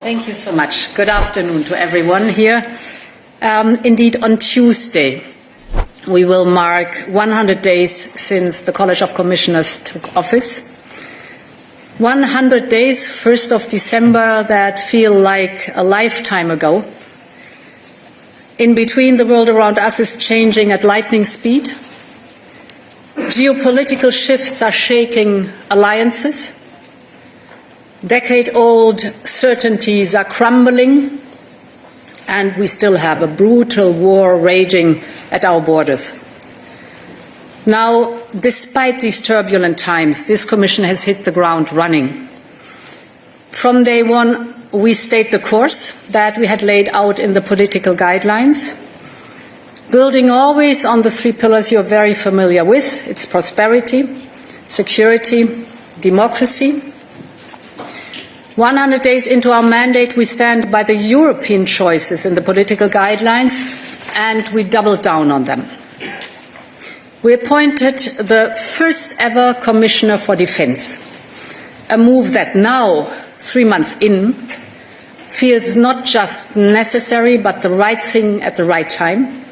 Thank you so much. Good afternoon to everyone here. Indeed, on Tuesday, we will mark 100 days since the College of Commissioners took office. 100 days, 1st of December, that feel like a lifetime ago. In between, the world around us is changing at lightning speed. Geopolitical shifts are shaking alliances. Decade-old certainties are crumbling, and we still have a brutal war raging at our borders. Now, despite these turbulent times, this Commission has hit the ground running. From day one, we stayed the course that we had laid out in the political guidelines, building always on the three pillars you're very familiar with. It's prosperity, security, democracy. 100 days into our mandate, we stand by the European choices in the political guidelines, and we doubled down on them. We appointed the first ever Commissioner for Defence, a move that now, 3 months in, feels not just necessary but the right thing at the right time,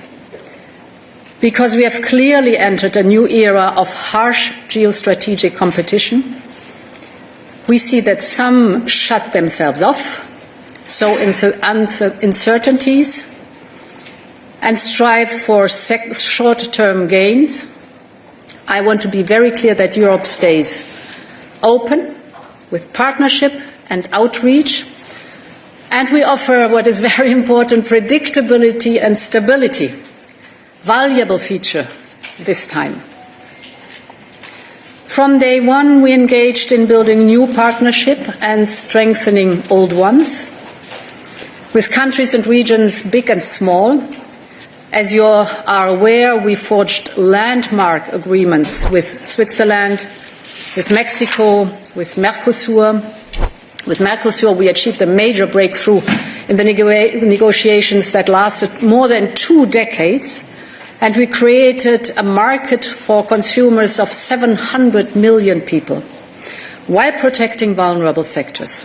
because we have clearly entered a new era of harsh geostrategic competition. We see that some shut themselves off, sow uncertainties, and strive for short-term gains. I want to be very clear that Europe stays open, with partnership and outreach, and we offer what is very important, predictability and stability, valuable features this time. From day one, we engaged in building new partnership and strengthening old ones with countries and regions big and small. As you are aware, we forged landmark agreements with Switzerland, with Mexico, with Mercosur. With Mercosur, we achieved a major breakthrough in the negotiations that lasted more than 2 decades. And we created a market for consumers of 700 million people, while protecting vulnerable sectors.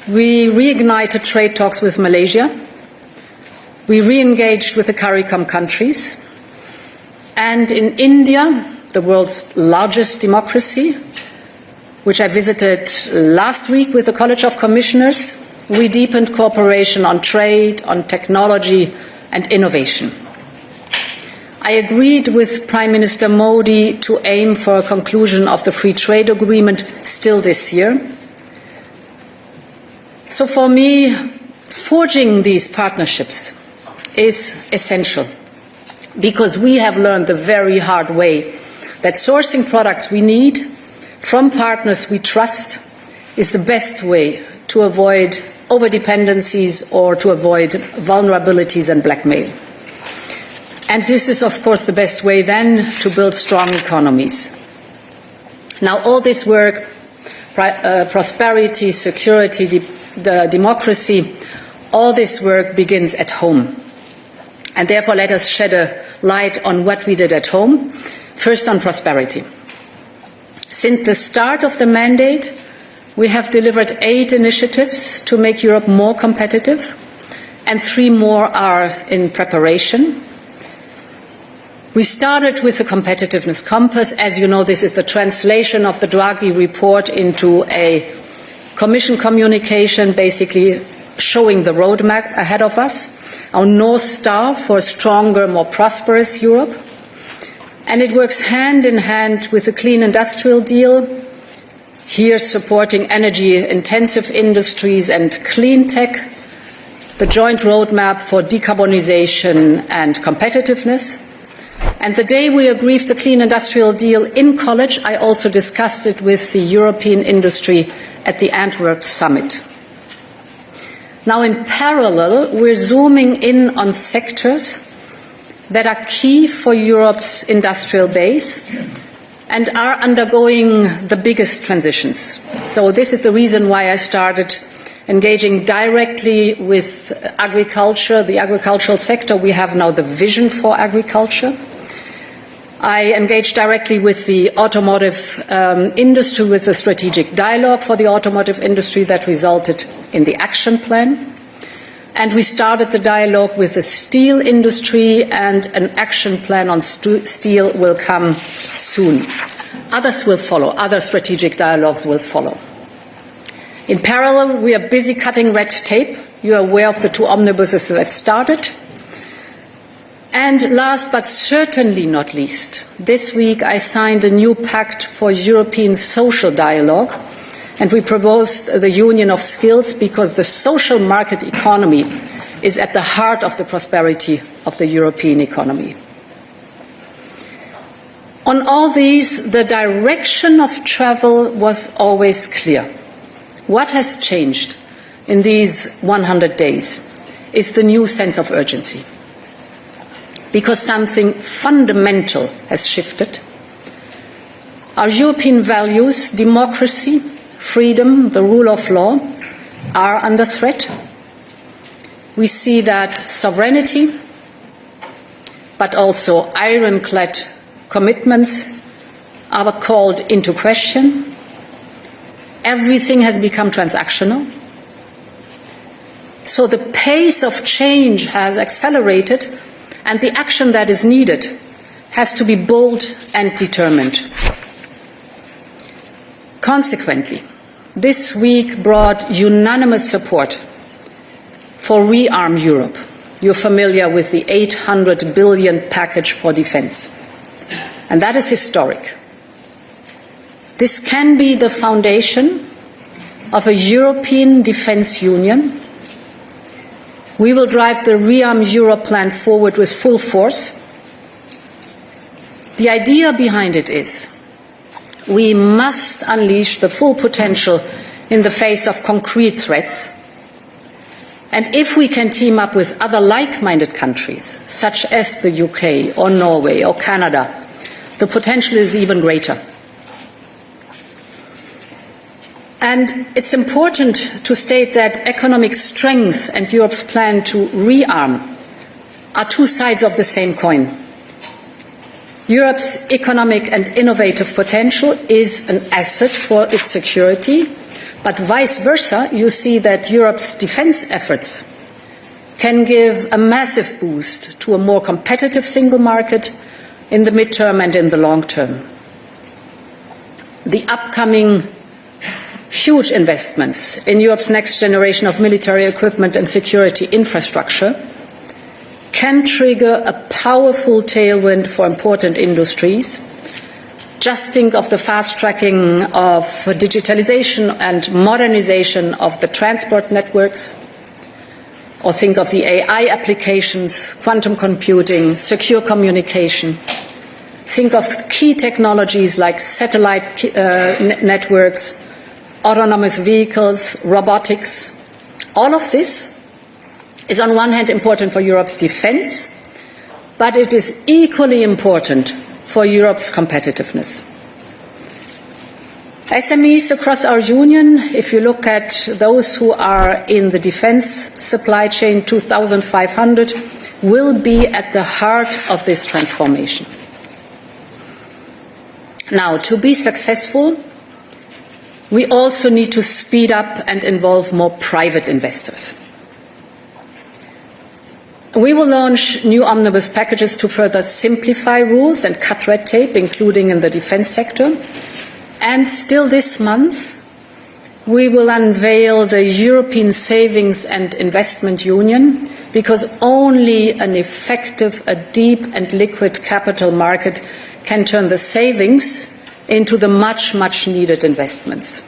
We reignited trade talks with Malaysia. We re-engaged with the CARICOM countries. And in India, the world's largest democracy, which I visited last week with the College of Commissioners, we deepened cooperation on trade, on technology and innovation. I agreed with Prime Minister Modi to aim for a conclusion of the free trade agreement still this year. So for me, forging these partnerships is essential, because we have learned the very hard way that sourcing products we need from partners we trust is the best way to avoid overdependencies or to avoid vulnerabilities and blackmail. And this is, of course, the best way then to build strong economies. Now, all this work, prosperity, security, the democracy, all this work begins at home. And therefore, let us shed a light on what we did at home. First, on prosperity. Since the start of the mandate, we have delivered 8 initiatives to make Europe more competitive, and 3 more are in preparation. We started with the competitiveness compass. As you know, this is the translation of the Draghi report into a Commission communication, basically showing the roadmap ahead of us, our North Star for a stronger, more prosperous Europe. And it works hand in hand with the Clean Industrial Deal, here supporting energy-intensive industries and clean tech, the joint roadmap for decarbonization and competitiveness. And the day we agreed the Clean Industrial Deal in College, I also discussed it with the European industry at the Antwerp Summit. Now, in parallel, we're zooming in on sectors that are key for Europe's industrial base and are undergoing the biggest transitions. So this is the reason why I started engaging directly with agriculture, the agricultural sector. We have now the vision for agriculture. I engaged directly with the automotive industry with a strategic dialogue for the automotive industry that resulted in the action plan. And we started the dialogue with the steel industry, and an action plan on steel will come soon. Others will follow. Other strategic dialogues will follow. In parallel, we are busy cutting red tape. You are aware of the 2 omnibuses that started. And last but certainly not least, this week I signed a new pact for European social dialogue, and we proposed the union of skills because the social market economy is at the heart of the prosperity of the European economy. On all these, the direction of travel was always clear. What has changed in these 100 days is the new sense of urgency. Because something fundamental has shifted. Our European values, democracy, freedom, the rule of law, are under threat. We see that sovereignty, but also ironclad commitments are called into question. Everything has become transactional. So the pace of change has accelerated, and the action that is needed has to be bold and determined. Consequently, this week brought unanimous support for Rearm Europe. You're familiar with the 800 billion package for defence. And that is historic. This can be the foundation of a European defence union. We will drive the Rearm Europe plan forward with full force. The idea behind it is we must unleash the full potential in the face of concrete threats. And if we can team up with other like-minded countries, such as the UK or Norway or Canada, the potential is even greater. And it's important to state that economic strength and Europe's plan to rearm are 2 sides of the same coin. Europe's economic and innovative potential is an asset for its security, but vice versa, you see that Europe's defence efforts can give a massive boost to a more competitive single market in the midterm and in the long term. The upcoming huge investments in Europe's next generation of military equipment and security infrastructure can trigger a powerful tailwind for important industries. Just think of the fast-tracking of digitalization and modernization of the transport networks, or think of the AI applications, quantum computing, secure communication. Think of key technologies like satellite networks, autonomous vehicles, robotics. All of this is on one hand important for Europe's defence, but it is equally important for Europe's competitiveness. SMEs across our union, if you look at those who are in the defence supply chain, 2,500, will be at the heart of this transformation. Now, to be successful, we also need to speed up and involve more private investors. We will launch new omnibus packages to further simplify rules and cut red tape, including in the defence sector. And still this month, we will unveil the European Savings and Investment Union, because only an effective, a deep and liquid capital market can turn the savings into the much, much needed investments.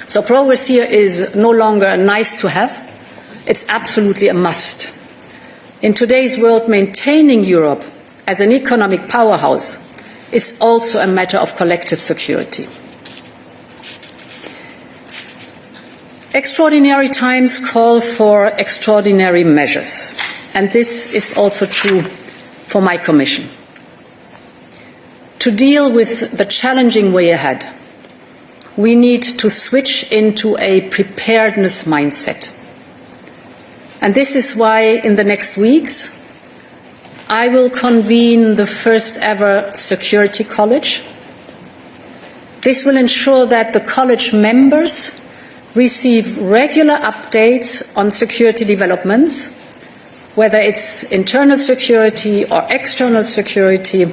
So progress here is no longer a nice to have, it's absolutely a must. In today's world, maintaining Europe as an economic powerhouse is also a matter of collective security. Extraordinary times call for extraordinary measures, and this is also true for my Commission. To deal with the challenging way ahead, we need to switch into a preparedness mindset. And this is why in the next weeks I will convene the first ever Security College. This will ensure that the college members receive regular updates on security developments, whether it's internal security or external security,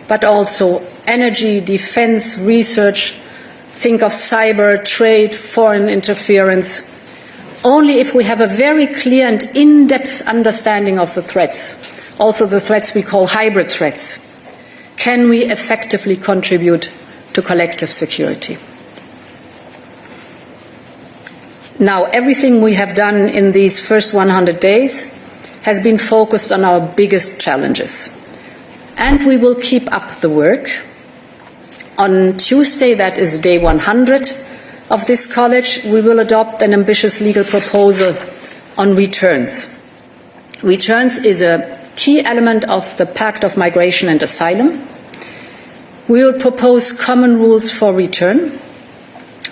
but also energy, defense, research, think of cyber, trade, foreign interference. Only if we have a very clear and in-depth understanding of the threats, also the threats we call hybrid threats, can we effectively contribute to collective security. Now, everything we have done in these first 100 days has been focused on our biggest challenges. And we will keep up the work. On Tuesday, that is day 100 of this college, we will adopt an ambitious legal proposal on returns. Returns is a key element of the Pact of Migration and Asylum. We will propose common rules for return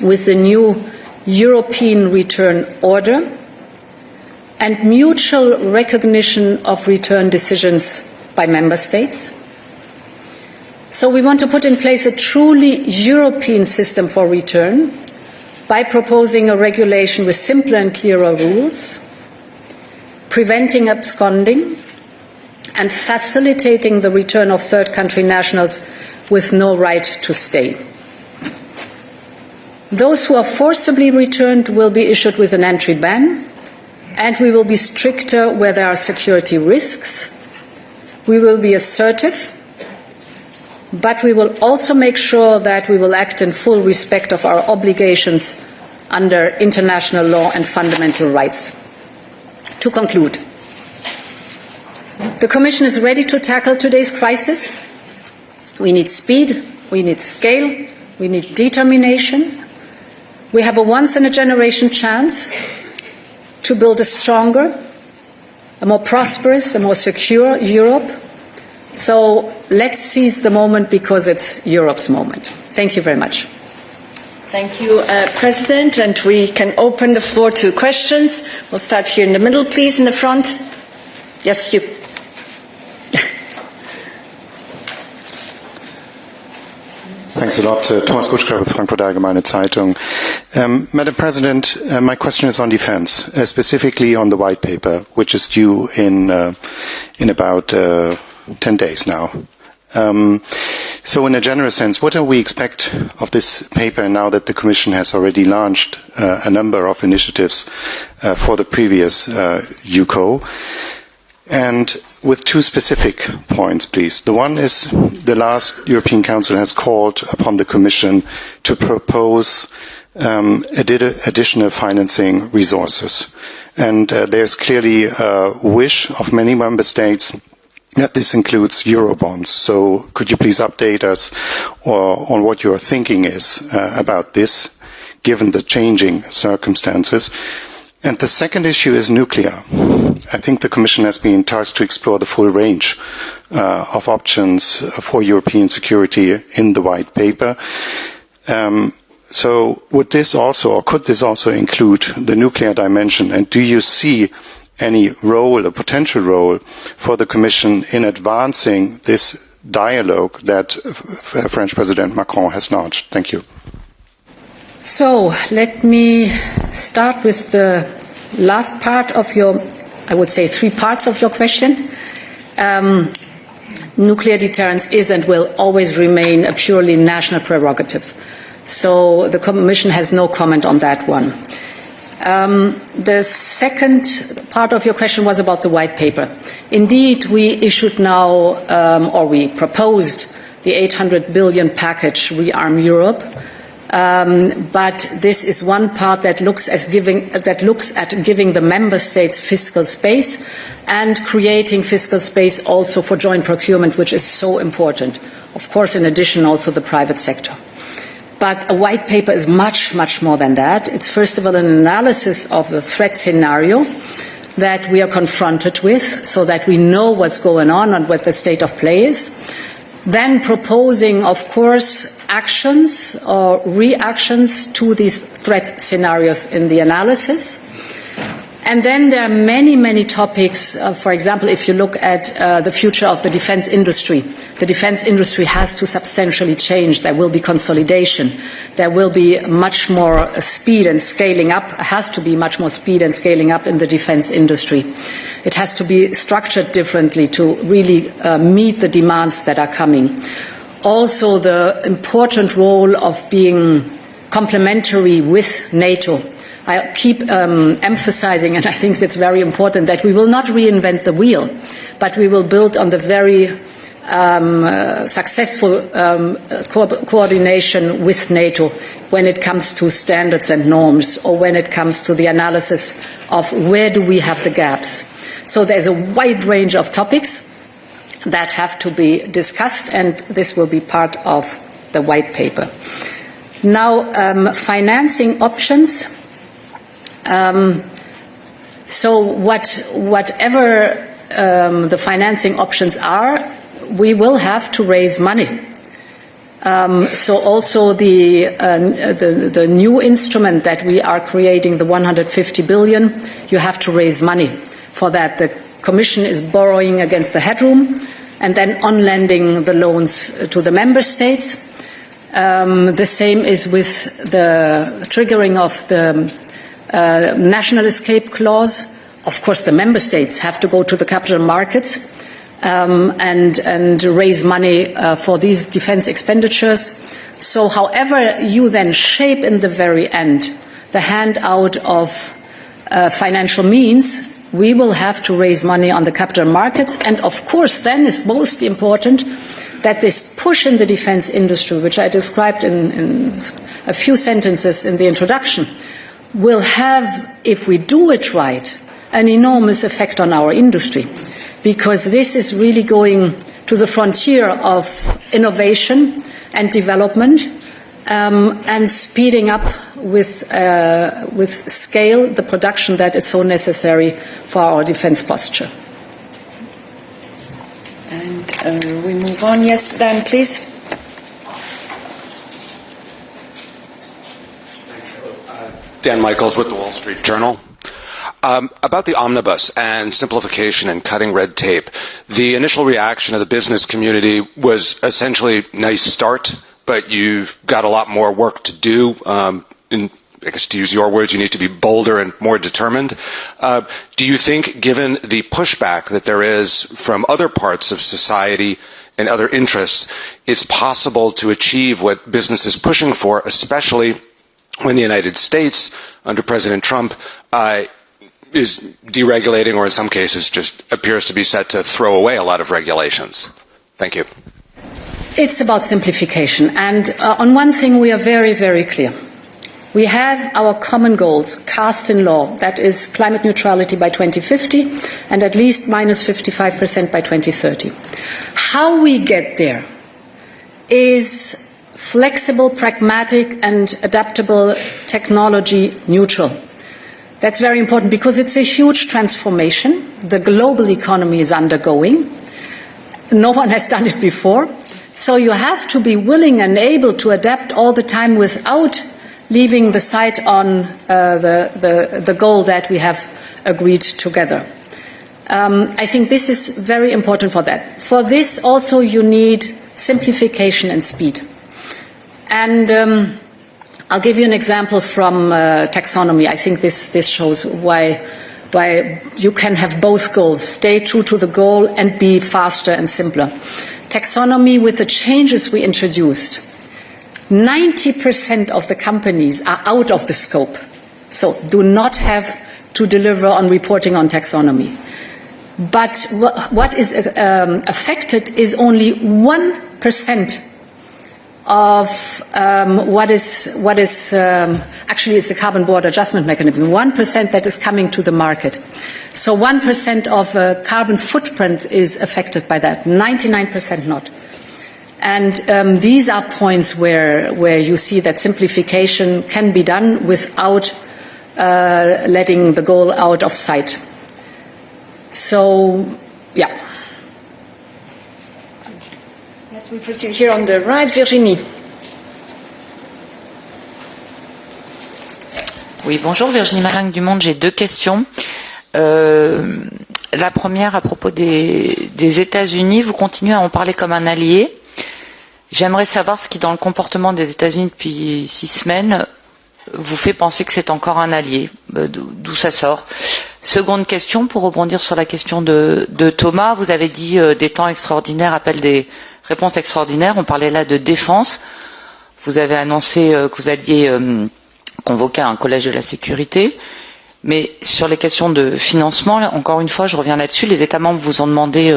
with the new European return order and mutual recognition of return decisions by member states. So we want to put in place a truly European system for return by proposing a regulation with simpler and clearer rules, preventing absconding, and facilitating the return of third country nationals with no right to stay. Those who are forcibly returned will be issued with an entry ban, and we will be stricter where there are security risks. We will be assertive, but we will also make sure that we will act in full respect of our obligations under international law and fundamental rights. To conclude, the Commission is ready to tackle today's crisis. We need speed, we need scale, we need determination. We have a once-in-a-generation chance to build a stronger, a more prosperous, a more secure Europe. So let's seize the moment because it's Europe's moment. Thank you very much. Thank you, President. And we can open the floor to questions. We'll start here in the middle, please, in the front. Yes, you. Thanks a lot. Thomas Guschka with Frankfurt Allgemeine Zeitung. Madam President, my question is on defense, specifically on the white paper, which is due in about 10 days now. So in a general sense, what do we expect of this paper now that the Commission has already launched a number of initiatives for the previous UCO? And with two specific points, please. The one is the last European Council has called upon the Commission to propose additional financing resources. And there's clearly a wish of many member states that this includes Eurobonds. So could you please update us on what your thinking is about this, given the changing circumstances? And the second issue is nuclear. I think the Commission has been tasked to explore the full range of options for European security in the white paper. So would this also, or could this also include the nuclear dimension? And do you see any role, a potential role, for the Commission in advancing this dialogue that French President Macron has launched? Thank you. So let me start with the last part of your, I would say 3 parts of your question. Nuclear deterrence is and will always remain a purely national prerogative. So the Commission has no comment on that one. The second part of your question was about the white paper. Indeed, we issued now, or we proposed the 800 billion package, Rearm Europe. But this is one part that looks at giving the member states fiscal space and creating fiscal space also for joint procurement, which is so important. Of course, in addition, also the private sector. But a white paper is much, much more than that. It's first of all an analysis of the threat scenario that we are confronted with so that we know what's going on and what the state of play is. Then proposing, of course, actions or reactions to these threat scenarios in the analysis. And then there are many, many topics. For example, if you look at the future of the defense industry, the defense industry has to substantially change. There will be consolidation. There will be much more speed and scaling up, has to be much more speed and scaling up in the defense industry. It has to be structured differently to really meet the demands that are coming. Also, the important role of being complementary with NATO. I keep emphasizing, and I think it's very important, that we will not reinvent the wheel, but we will build on the very successful coordination with NATO when it comes to standards and norms, or when it comes to the analysis of where do we have the gaps. So there's a wide range of topics that have to be discussed, and this will be part of the white paper. Now, financing options. So whatever the financing options are, we will have to raise money. So also the new instrument that we are creating, the 150 billion, you have to raise money for that. The Commission is borrowing against the headroom and then on-lending the loans to the member states. The same is with the triggering of the national escape clause. Of course, the member states have to go to the capital markets and raise money for these defense expenditures. So however you then shape in the very end the handout of financial means, we will have to raise money on the capital markets. And of course, then is most important that this push in the defense industry, which I described in a few sentences in the introduction, will have, if we do it right, an enormous effect on our industry, because this is really going to the frontier of innovation and development, and speeding up with scale the production that is so necessary for our defense posture. And we move on. Yes, Dan, please. Dan Michaels with the Wall Street Journal. About the omnibus and simplification and cutting red tape, the initial reaction of the business community was essentially nice start, but you've got a lot more work to do. I guess to use your words, you need to be bolder and more determined. Do you think, given the pushback that there is from other parts of society and other interests, it's possible to achieve what business is pushing for, especially when the United States, under President Trump, is deregulating, or in some cases just appears to be set to throw away a lot of regulations? Thank you. It's about simplification. And on one thing we are very, very clear. We have our common goals cast in law, that is climate neutrality by 2050 and at least minus 55% by 2030. How we get there is flexible, pragmatic and adaptable, technology neutral. That's very important because it's a huge transformation. The global economy is undergoing. No one has done it before. So you have to be willing and able to adapt all the time without leaving the sight on the goal that we have agreed together. I think this is very important for that. For this also you need simplification and speed. And I'll give you an example from taxonomy. I think this shows why you can have both goals, stay true to the goal and be faster and simpler. Taxonomy, with the changes we introduced, 90% of the companies are out of the scope, so do not have to deliver on reporting on taxonomy. But what is affected is only 1% of what is actually it's a carbon border adjustment mechanism, 1% that is coming to the market. So 1% of carbon footprint is affected by that, 99% not. And these are points where you see that simplification can be done without letting the goal out of sight. So, yeah. Let's proceed here on the right, Virginie. Oui, bonjour, Virginie Maringue du Monde. J'ai deux questions. La première, à propos des États-Unis, vous continuez à en parler comme un allié. J'aimerais savoir ce qui, dans le comportement des États-Unis depuis 6 semaines, vous fait penser que c'est encore un allié, d'où ça sort. Seconde question, pour rebondir sur la question de Thomas, vous avez dit des temps extraordinaires appellent des réponses extraordinaires. On parlait là de défense. Vous avez annoncé que vous alliez convoquer un collège de la sécurité. Mais sur les questions de financement, encore une fois, je reviens là-dessus, les États membres vous ont demandé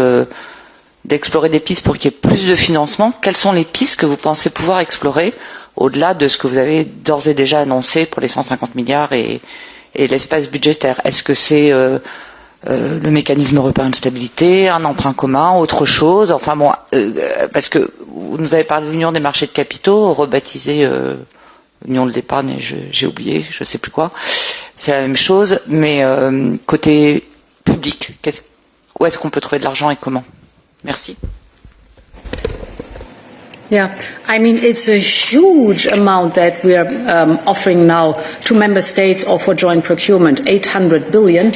d'explorer des pistes pour qu'il y ait plus de financement. Quelles sont les pistes que vous pensez pouvoir explorer au-delà de ce que vous avez d'ores et déjà annoncé pour les 150 milliards et l'espace budgétaire? Est-ce que c'est le mécanisme européen de stabilité, un emprunt commun, autre chose? Enfin bon, parce que vous nous avez parlé de l'union des marchés de capitaux, rebaptisée union de l'épargne, j'ai oublié, je sais plus quoi. C'est la même chose, mais côté public, où est-ce qu'on peut trouver de l'argent et comment? Merci. Yeah, I mean, it's a huge amount that we are offering now to member states or for joint procurement, 800 billion.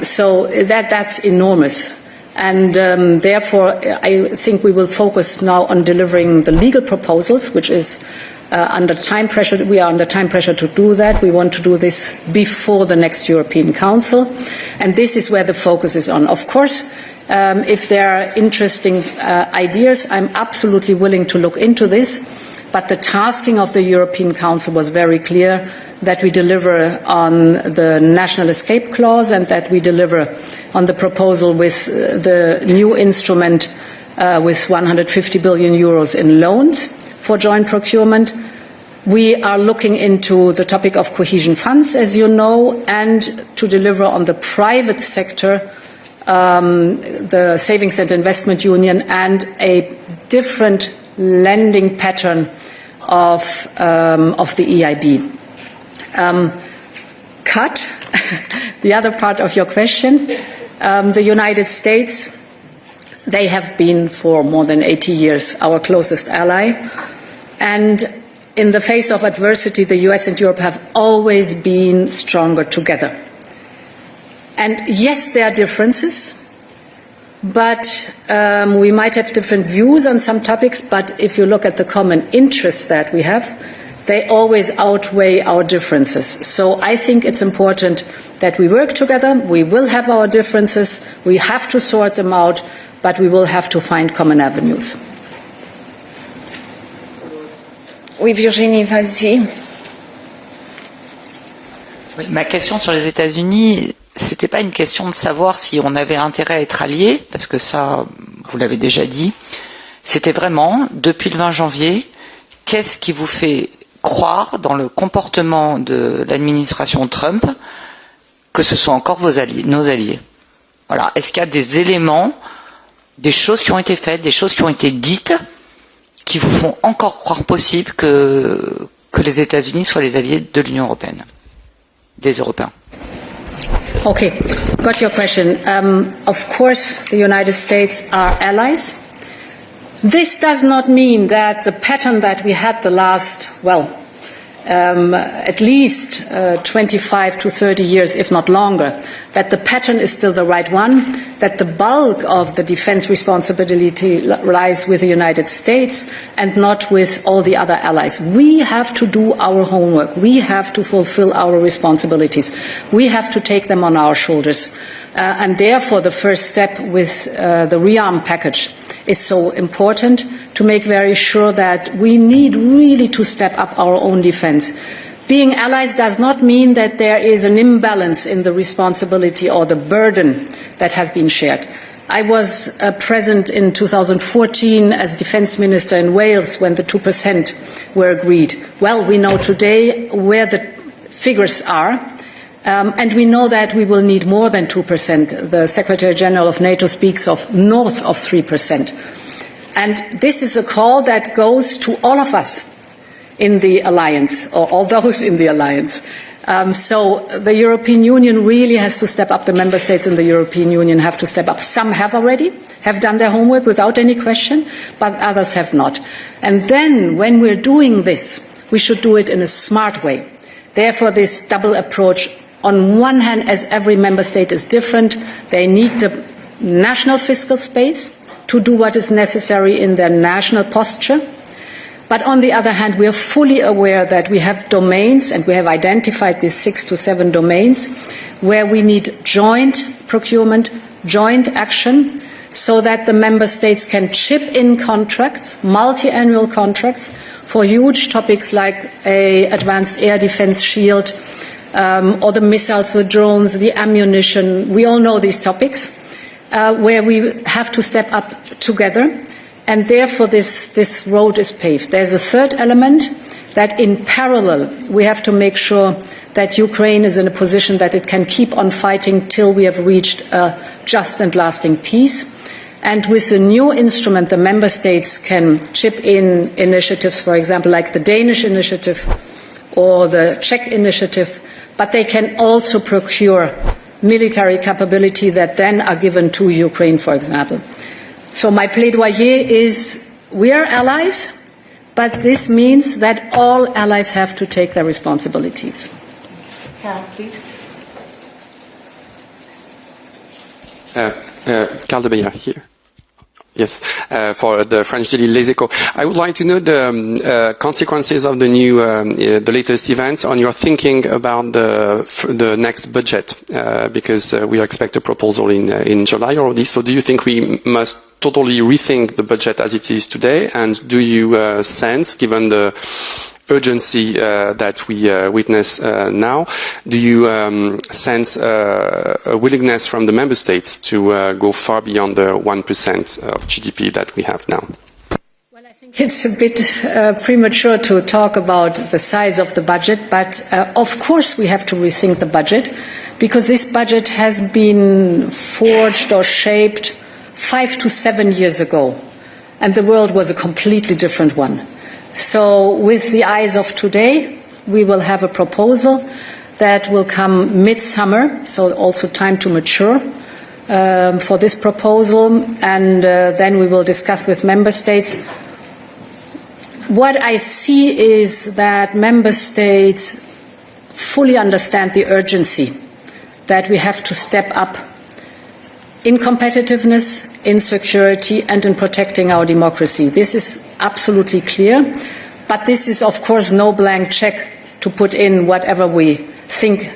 So that's enormous. And therefore, I think we will focus now on delivering the legal proposals, which is under time pressure. We are under time pressure to do that. We want to do this before the next European Council. And this is where the focus is on. Of course, if there are interesting ideas, I'm absolutely willing to look into this. But the tasking of the European Council was very clear, that we deliver on the national escape clause and that we deliver on the proposal with the new instrument with 150 billion euros in loans for joint procurement. We are looking into the topic of cohesion funds, as you know, and to deliver on the private sector, the Savings and Investment Union, and a different lending pattern of the EIB. Cut, the other part of your question, the United States, they have been for more than 80 years our closest ally. And in the face of adversity, the US and Europe have always been stronger together. And yes, there are differences, but we might have different views on some topics, but if you look at the common interests that we have, they always outweigh our differences. So I think it's important that we work together. We will have our differences. We have to sort them out, but we will have to find common avenues. Oui, Virginie, vas-y. Oui, ma question sur les États-Unis, c'était pas une question de savoir si on avait intérêt à être alliés, parce que ça, vous l'avez déjà dit. C'était vraiment, depuis le 20 janvier, qu'est-ce qui vous fait croire dans le comportement de l'administration Trump que ce sont encore vos alliés, nos alliés? Voilà. Est-ce qu'il y a des éléments, des choses qui ont été faites, des choses qui ont été dites, qui vous font encore croire possible que les États-Unis soient les alliés de l'Union européenne, des Européens? Okay, got your question. Of course, the United States are allies. This does not mean that the pattern that we had the last, at least 25 to 30 years, if not longer, that the pattern is still the right one, that the bulk of the defense responsibility lies with the United States and not with all the other allies. We have to do our homework. We have to fulfill our responsibilities. We have to take them on our shoulders. And therefore, the first step with the Rearm package is so important, to make very sure that we need really to step up our own defense. Being allies does not mean that there is an imbalance in the responsibility or the burden that has been shared. I was present in 2014 as Defence Minister in Wales when the 2% were agreed. Well, we know today where the figures are. And we know that we will need more than 2%. The Secretary General of NATO speaks of north of 3%. And this is a call that goes to all of us in the alliance, or all those in the alliance. So the European Union really has to step up. The member states in the European Union have to step up. Some have already, have done their homework without any question, but others have not. And then when we're doing this, we should do it in a smart way. Therefore, this double approach On one hand, as every member state is different, they need the national fiscal space to do what is necessary in their national posture. But on the other hand, we are fully aware that we have domains, and we have identified these 6 to 7 domains, where we need joint procurement, joint action, so that the member states can chip in contracts, multi-annual contracts, for huge topics like an advanced air defense shield, or the missiles, the drones, the ammunition. We all know these topics, where we have to step up together, and therefore this road is paved. There's a third element, that in parallel we have to make sure that Ukraine is in a position that it can keep on fighting till we have reached a just and lasting peace. And with the new instrument, the member states can chip in initiatives, for example, like the Danish initiative or the Czech initiative, but they can also procure military capability that then are given to Ukraine, for example. So my plaidoyer is, we are allies, but this means that all allies have to take their responsibilities. Carol, please. Carl de Beyer here. Yes, for the French daily Les Echos. I would like to know the consequences of the new, the latest events on your thinking about the next budget, because we expect a proposal in July already. So do you think we must totally rethink the budget as it is today? And do you sense, given the urgency that we witness now, do you sense a willingness from the member states to go far beyond the 1% of GDP that we have now? Well, I think it's a bit premature to talk about the size of the budget, but of course we have to rethink the budget, because this budget has been forged or shaped 5 to 7 years ago, and the world was a completely different one. So with the eyes of today, we will have a proposal that will come mid-summer, so also time to mature for this proposal, and then we will discuss with member states. What I see is that member states fully understand the urgency that we have to step up in competitiveness, in security, and in protecting our democracy. This is absolutely clear, but this is, of course, no blank check to put in whatever we think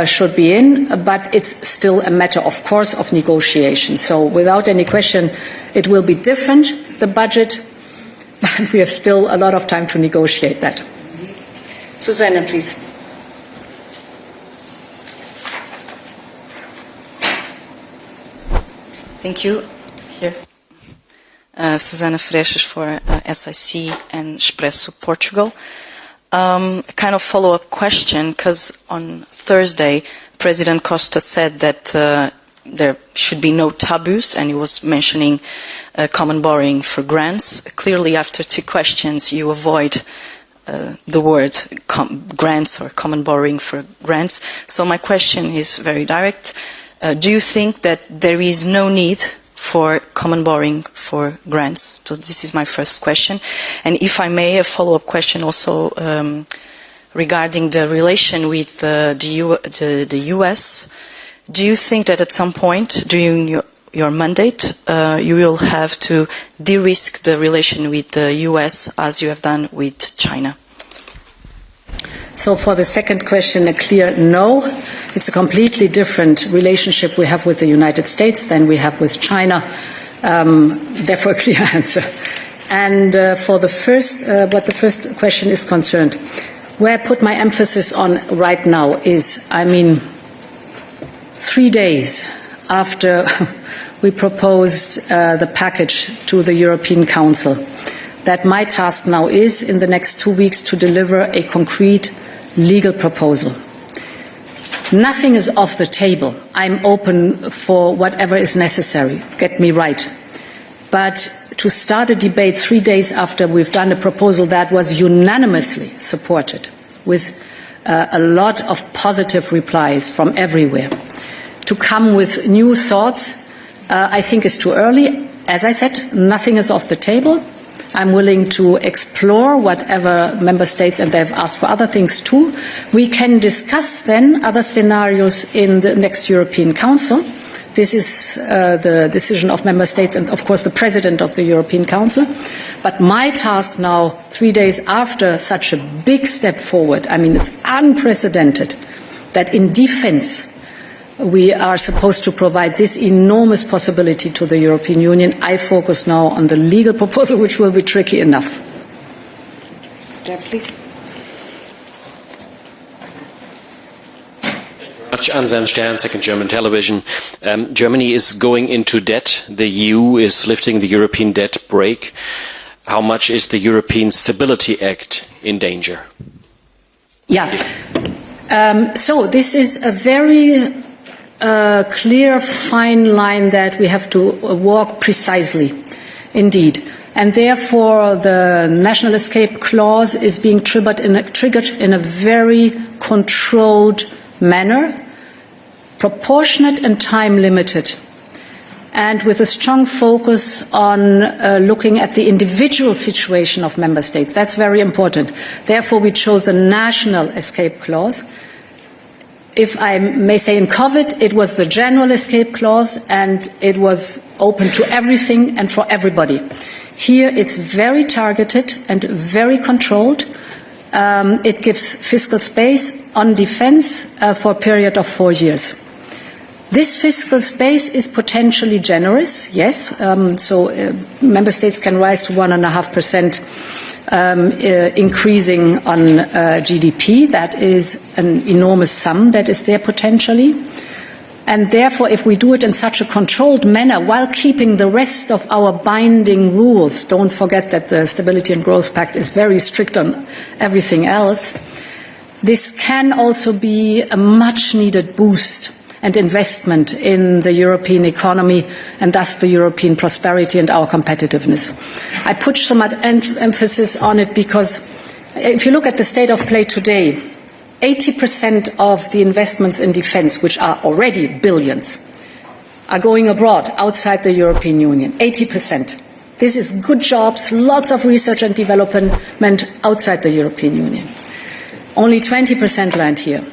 should be in, but it's still a matter, of course, of negotiation. So without any question, it will be different, the budget, but we have still a lot of time to negotiate that. Susanna, please. Thank you. Here. Susana Freixas for SIC and Expresso Portugal. A kind of follow-up question, because on Thursday, President Costa said that there should be no taboos, and he was mentioning common borrowing for grants. Clearly, after 2 questions, you avoid the word grants or common borrowing for grants. So my question is very direct. Do you think that there is no need for common borrowing for grants? So this is my first question. And if I may, a follow-up question also regarding the relation with the US. Do you think that at some point during your mandate you will have to de-risk the relation with the US as you have done with China? So for the second question, a clear no. It's a completely different relationship we have with the United States than we have with China. Therefore, a clear answer. And for the first, what the first question is concerned, where I put my emphasis on right now is, 3 days after we proposed the package to the European Council, that my task now is, in the next 2 weeks, to deliver a concrete legal proposal. Nothing is off the table. I'm open for whatever is necessary. Get me right. But to start a debate 3 days after we've done a proposal that was unanimously supported, with a lot of positive replies from everywhere, to come with new thoughts, I think is too early. As I said, nothing is off the table. I'm willing to explore whatever member states, and they've asked for other things too. We can discuss then other scenarios in the next European Council. This is the decision of member states and, of course, the president of the European Council. But my task now, 3 days after such a big step forward, I mean, it's unprecedented that in defense we are supposed to provide this enormous possibility to the European Union. I focus now on the legal proposal, which will be tricky enough. Jeff, please. Anselm Stern, Second German Television. Germany is going into debt. The EU is lifting the European debt brake. How much is the European Stability Act in danger? Yeah. So this is a very clear, fine line that we have to walk precisely, indeed. And therefore, the national escape clause is being triggered in a very controlled manner, proportionate and time limited, and with a strong focus on looking at the individual situation of member states. That's very important. Therefore, we chose the national escape clause. If I may say, in COVID, it was the general escape clause, and it was open to everything and for everybody. Here, it's very targeted and very controlled. It gives fiscal space on defense for a period of 4 years. This fiscal space is potentially generous, yes. Member states can rise to 1.5%, increasing on GDP. That is an enormous sum that is there potentially. And therefore, if we do it in such a controlled manner, while keeping the rest of our binding rules, don't forget that the Stability and Growth Pact is very strict on everything else, this can also be a much-needed boost and investment in the European economy and thus the European prosperity and our competitiveness. I put so much emphasis on it because if you look at the state of play today, 80% of the investments in defense, which are already billions, are going abroad, outside the European Union. 80%. This is good jobs, lots of research and development outside the European Union. Only 20% land here.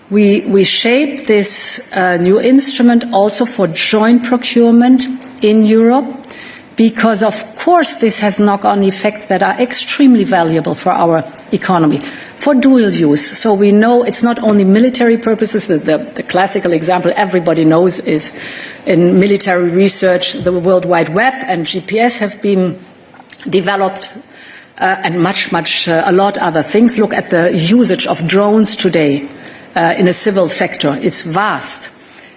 We shape this new instrument also for joint procurement in Europe because, of course, this has knock-on effects that are extremely valuable for our economy, for dual use. So we know it's not only military purposes. The classical example everybody knows is in military research, the World Wide Web and GPS have been developed and a lot other things. Look at the usage of drones today. In the civil sector. It's vast.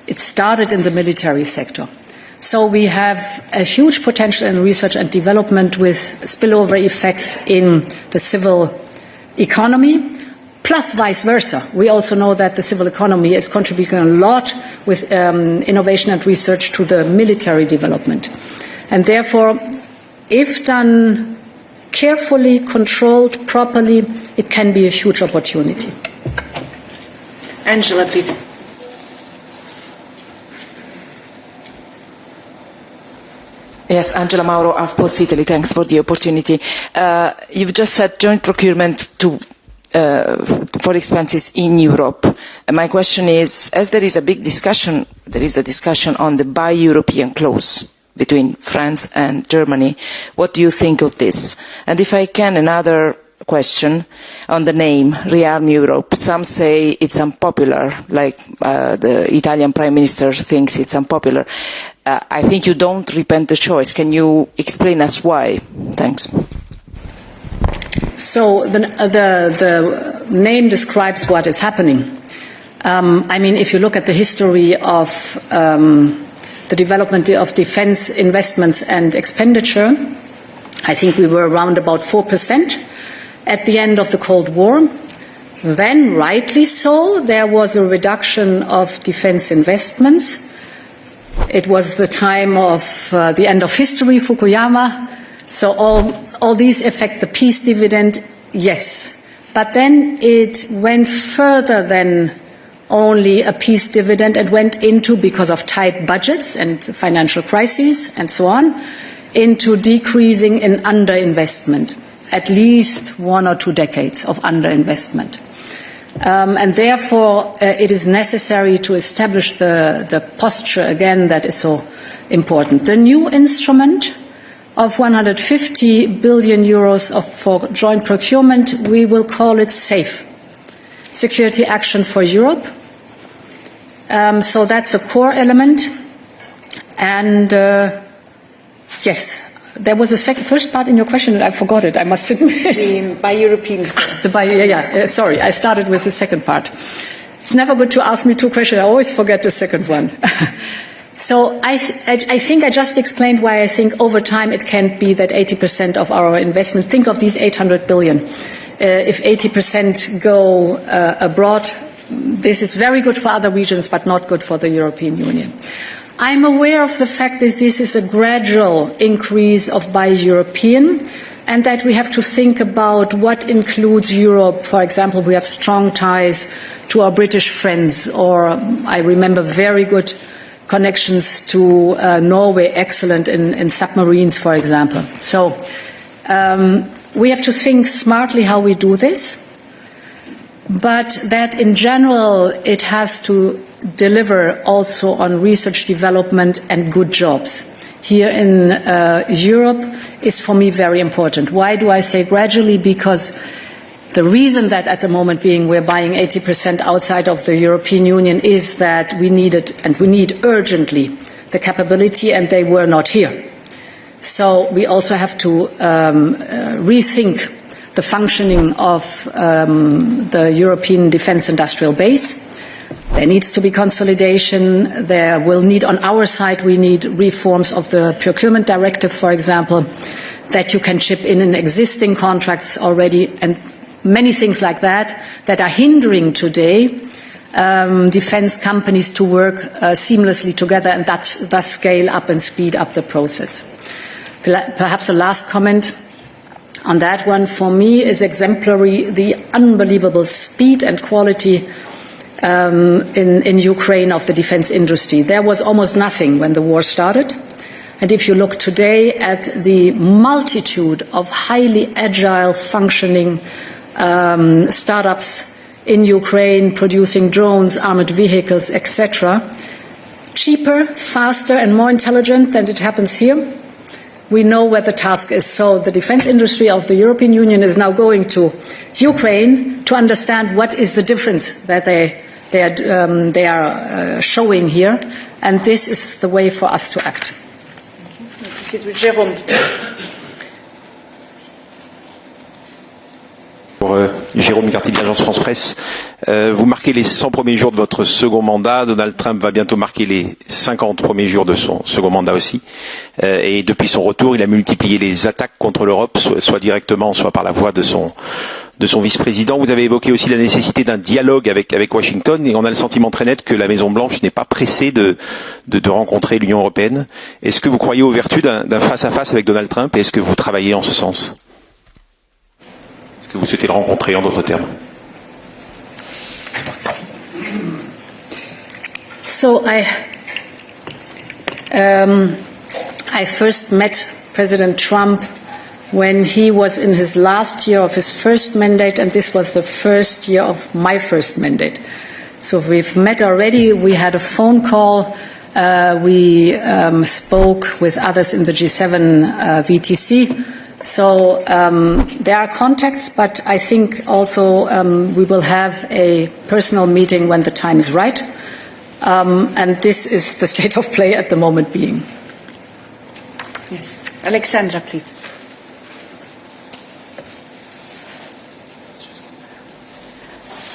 It started in the military sector. So we have a huge potential in research and development with spillover effects in the civil economy, plus vice versa. We also know that the civil economy is contributing a lot with innovation and research to the military development. And therefore, if done carefully, controlled, properly, it can be a huge opportunity. Angela, please. Yes, Angela Mauro of Post Italy. Thanks for the opportunity. You've just said joint procurement for expenses in Europe. And my question is, as there is a big discussion, there is a discussion on the Buy European clause between France and Germany. What do you think of this? And if I can, another question on the name Rearming Europe. Some say it's unpopular, like the Italian Prime Minister thinks it's unpopular. I think you don't repent the choice. Can you explain us why? Thanks. So the name describes what is happening. I mean, if you look at the history of the development of defense investments and expenditure, I think we were around about 4%. At the end of the Cold War. Then, rightly so, there was a reduction of defense investments. It was the time of the end of history, Fukuyama. So all these affect the peace dividend, yes. But then it went further than only a peace dividend and went into, because of tight budgets and financial crises and so on, into decreasing in underinvestment, at least 1 or 2 decades of underinvestment. And therefore, it is necessary to establish the posture again that is so important. The new instrument of 150 billion euros for joint procurement, we will call it SAFE, Security Action for Europe. So that's a core element. And yes, there was a first part in your question and I forgot it, I must admit. By European. Sorry, I started with the second part. It's never good to ask me 2 questions, I always forget the second one. So I think I just explained why I think over time it can't be that 80% of our investment, think of these 800 billion. If 80% go abroad, this is very good for other regions but not good for the European Union. I'm aware of the fact that this is a gradual increase of buy European and that we have to think about what includes Europe. For example, we have strong ties to our British friends, or I remember very good connections to Norway, excellent in submarines, for example. So we have to think smartly how we do this, but that in general it has to deliver also on research development and good jobs. Here in Europe is for me very important. Why do I say gradually? Because the reason that at the moment we're buying 80% outside of the European Union is that we needed, and we need urgently, the capability, and they were not here. So we also have to rethink the functioning of the European defence industrial base. There needs to be consolidation. There will need, on our side, we need reforms of the procurement directive, for example, that you can chip in existing contracts already, and many things like that that are hindering today defence companies to work seamlessly together and thus scale up and speed up the process. Perhaps a last comment on that one for me is exemplary, the unbelievable speed and quality in Ukraine of the defence industry. There was almost nothing when the war started. And if you look today at the multitude of highly agile functioning startups in Ukraine producing drones, armored vehicles, etc., cheaper, faster and more intelligent than it happens here, we know where the task is. So the defence industry of the European Union is now going to Ukraine to understand what is the difference that they are showing here, and this is the way for us to act. Jérôme. Jérôme Cartier de l'agence France Presse. Vous marquez les 100 premiers jours de votre second mandat. Donald Trump va bientôt marquer les 50 premiers jours de son second mandat aussi. Et depuis son retour, il a multiplié les attaques contre l'Europe, soit directement, soit par la voix de son vice-président. Vous avez évoqué aussi la nécessité d'un dialogue avec Washington, et on a le sentiment très net que la Maison-Blanche n'est pas pressée de rencontrer l'Union européenne. Est-ce que vous croyez aux vertus d'un face-à-face avec Donald Trump, et est-ce que vous travaillez en ce sens? Est-ce que vous souhaitez le rencontrer, en d'autres termes? So I first met President Trump when he was in his last year of his first mandate, and this was the first year of my first mandate. So we've met already. We had a phone call. We spoke with others in the G7 VTC. So there are contacts, but I think also we will have a personal meeting when the time is right. And this is the state of play at the moment being. Yes. Alexandra, please.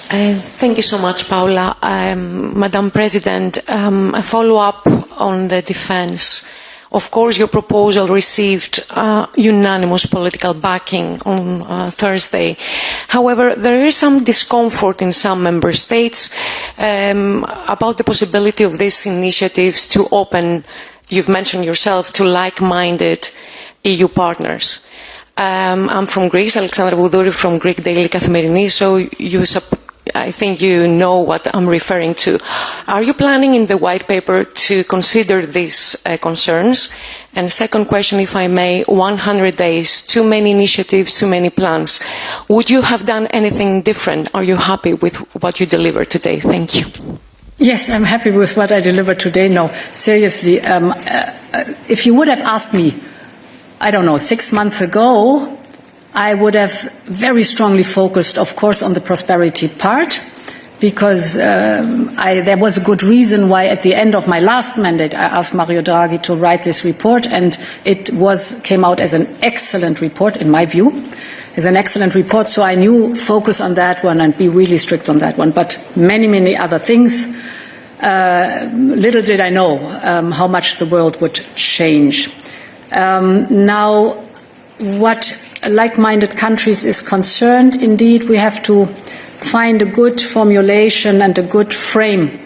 Thank you so much, Paula. Madam President, a follow-up on the defence. Of course, your proposal received unanimous political backing on Thursday. However, there is some discomfort in some member states about the possibility of these initiatives to open, you've mentioned yourself, to like-minded EU partners. I'm from Greece, Alexandra Voudouri from Greek Daily Kathimerini, so you I think you know what I'm referring to. Are you planning in the white paper to consider these concerns? And second question, if I may, 100 days, too many initiatives, too many plans. Would you have done anything different? Are you happy with what you delivered today? Thank you. Yes, I'm happy with what I delivered today. No, seriously, if you would have asked me, I don't know, 6 months ago, I would have very strongly focused, of course, on the prosperity part, because there was a good reason why at the end of my last mandate I asked Mario Draghi to write this report, and it came out as an excellent report, in my view, as an excellent report, so I knew focus on that one and be really strict on that one. But many, many other things, little did I know how much the world would change. Now, what like-minded countries is concerned, indeed, we have to find a good formulation and a good frame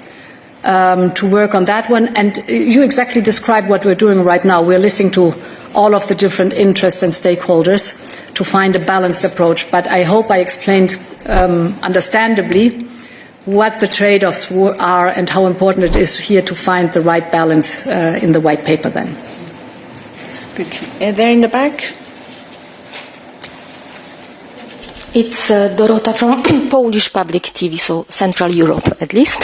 to work on that one. And you exactly described what we're doing right now. We're listening to all of the different interests and stakeholders to find a balanced approach. But I hope I explained understandably what the trade-offs are and how important it is here to find the right balance in the white paper then. Good. There in the back. It's Dorota from Polish Public TV, so Central Europe at least.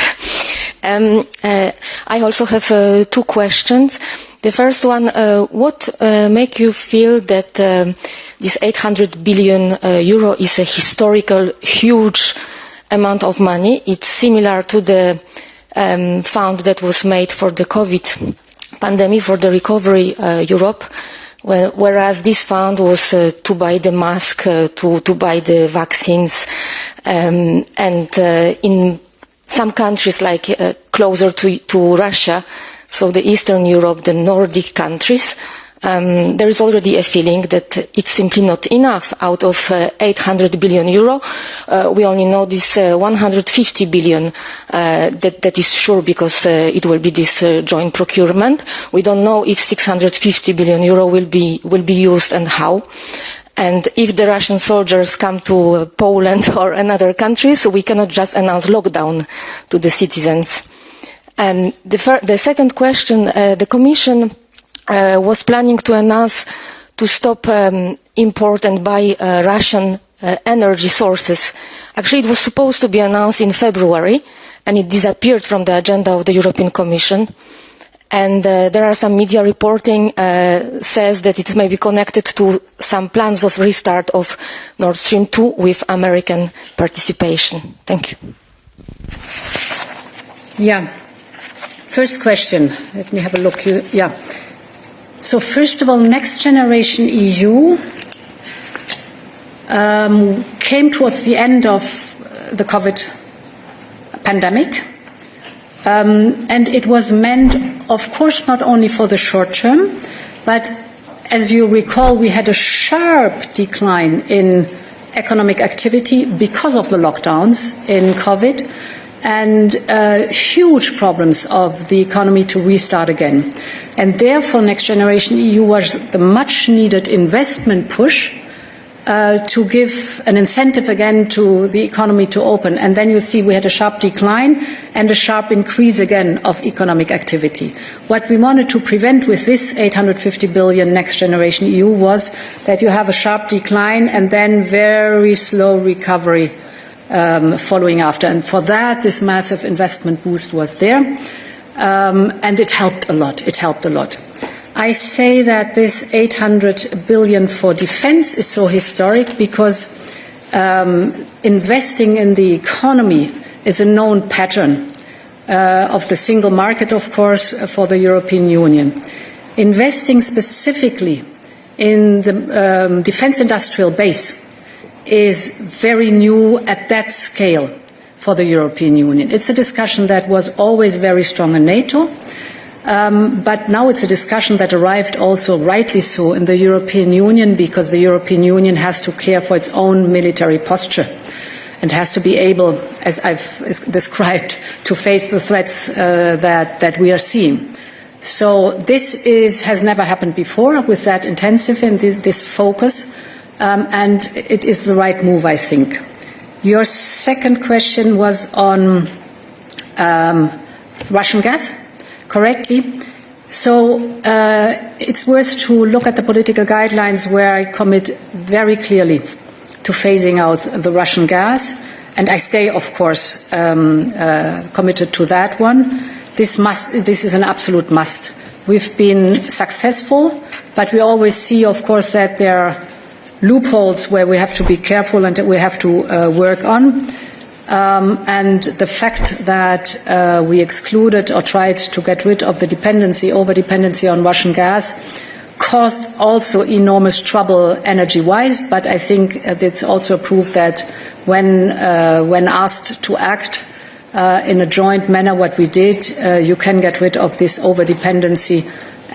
I also have 2 questions. The first one, what make you feel that this 800 billion euro is a historical, huge amount of money? It's similar to the fund that was made for the COVID pandemic, for the recovery Europe. Whereas this fund was to buy the mask, to buy the vaccines, and in some countries like closer to Russia, so the Eastern Europe, the Nordic countries, there is already a feeling that it's simply not enough. Out of 800 billion euro, we only know this 150 billion that is sure, because it will be this joint procurement. We don't know if 650 billion euro will be used and how. And if the Russian soldiers come to Poland or another country, so we cannot just announce lockdown to the citizens. And the second question, the Commission was planning to announce to stop import and buy Russian energy sources. Actually, it was supposed to be announced in February, and it disappeared from the agenda of the European Commission. And there are some media reporting says that it may be connected to some plans of restart of Nord Stream 2 with American participation. Thank you. Yeah. First question. Let me have a look. Yeah. So first of all, Next Generation EU came towards the end of the COVID pandemic, and it was meant, of course, not only for the short term, but as you recall, we had a sharp decline in economic activity because of the lockdowns in COVID, and huge problems of the economy to restart again. And therefore, Next Generation EU was the much-needed investment push to give an incentive again to the economy to open. And then you see we had a sharp decline and a sharp increase again of economic activity. What we wanted to prevent with this 850 billion Next Generation EU was that you have a sharp decline and then very slow recovery following after. And for that, this massive investment boost was there. And it helped a lot. It helped a lot. I say that this 800 billion for defense is so historic because investing in the economy is a known pattern of the single market, of course, for the European Union. Investing specifically in the defense industrial base is very new at that scale for the European Union. It's a discussion that was always very strong in NATO, but now it's a discussion that arrived also, rightly so, in the European Union, because the European Union has to care for its own military posture and has to be able, as I've described, to face the threats that we are seeing. So this has never happened before with that intensive and this focus, and it is the right move, I think. Your second question was on Russian gas, correctly. So it's worth to look at the political guidelines where I commit very clearly to phasing out the Russian gas, and I stay, of course, committed to that one. This is an absolute must. We've been successful, but we always see, of course, that there are loopholes where we have to be careful and we have to work on. And the fact that we excluded or tried to get rid of the over-dependency on Russian gas caused also enormous trouble energy-wise, but I think it's also proof that when asked to act in a joint manner, what we did, you can get rid of this over-dependency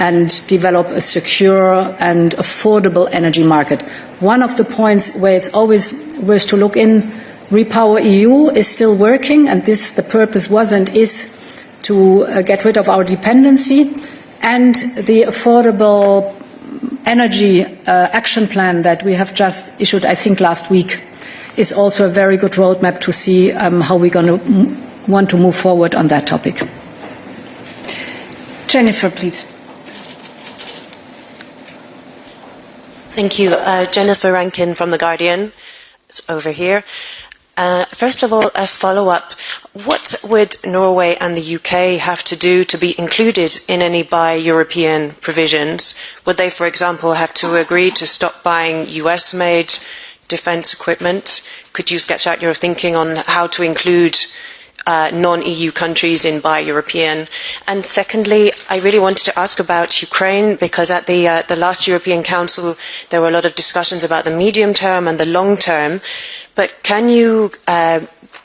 and develop a secure and affordable energy market. One of the points where it's always worth to look in, Repower EU is still working, and the purpose was and is to get rid of our dependency, and the affordable energy action plan that we have just issued, I think last week, is also a very good roadmap to see how we're going to want to move forward on that topic. Jennifer, please. Thank you. Jennifer Rankin from The Guardian. It's over here. First of all, a follow-up. What would Norway and the UK have to do to be included in any European provisions? Would they, for example, have to agree to stop buying US-made defence equipment? Could you sketch out your thinking on how to include non-EU countries in European? And secondly, I really wanted to ask about Ukraine, because at the last European Council there were a lot of discussions about the medium term and the long term. But can you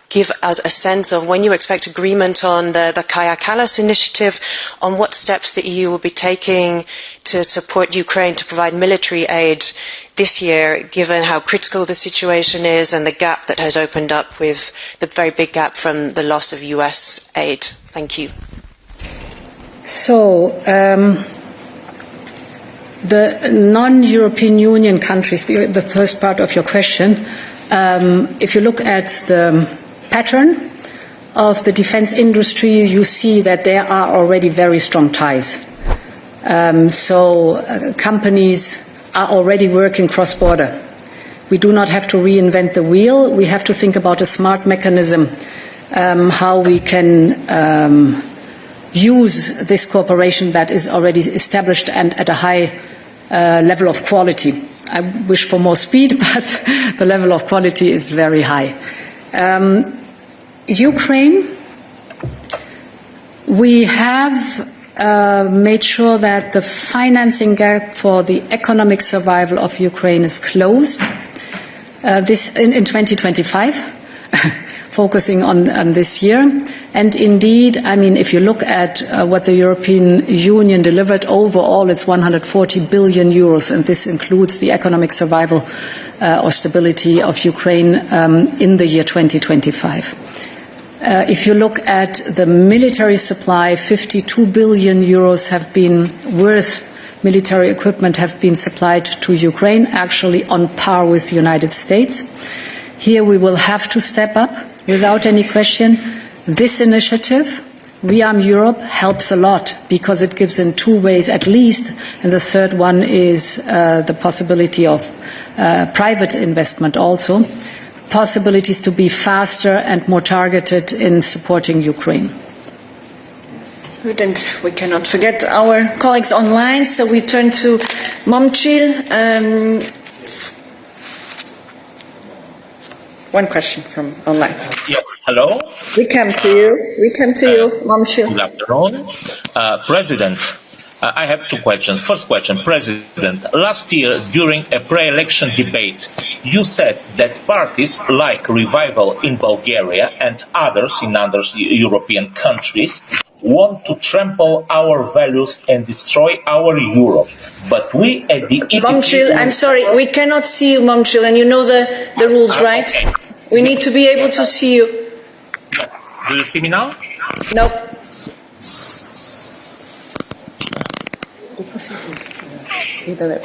give us a sense of when you expect agreement on the Kaja Kallas initiative, on what steps the EU will be taking to support Ukraine to provide military aid this year, given how critical the situation is and the gap that has opened up with the very big gap from the loss of US aid? Thank you. So, the non-European Union countries, the first part of your question, if you look at the pattern of the defense industry, you see that there are already very strong ties. Companies are already working cross-border. We do not have to reinvent the wheel. We have to think about a smart mechanism, how we can use this cooperation that is already established and at a high level of quality. I wish for more speed, but the level of quality is very high. Ukraine, we have made sure that the financing gap for the economic survival of Ukraine is closed. This in 2025, focusing on this year. And indeed, I mean, if you look at what the European Union delivered overall, it's 140 billion euros, and this includes the economic survival or stability of Ukraine in the year 2025. If you look at the military supply, 52 billion euros have been worth military equipment have been supplied to Ukraine, actually on par with the United States. Here we will have to step up without any question. This initiative, Rearming Europe, helps a lot because it gives in two ways at least, and the third one is the possibility of private investment also. Possibilities to be faster and more targeted in supporting Ukraine. Good, and we cannot forget our colleagues online, so we turn to Momchil. One question from online. Yes, hello. We come to you. Momchil. Good afternoon. President, I have two questions. First question, President, last year during a pre-election debate, you said that parties like Revival in Bulgaria and others in other European countries want to trample our values and destroy our Europe. But we at the EPP... Momchil, I'm sorry, we cannot see you, Momchil, and you know the rules, right? Okay. We need to be able to see you. Do you see me now? No.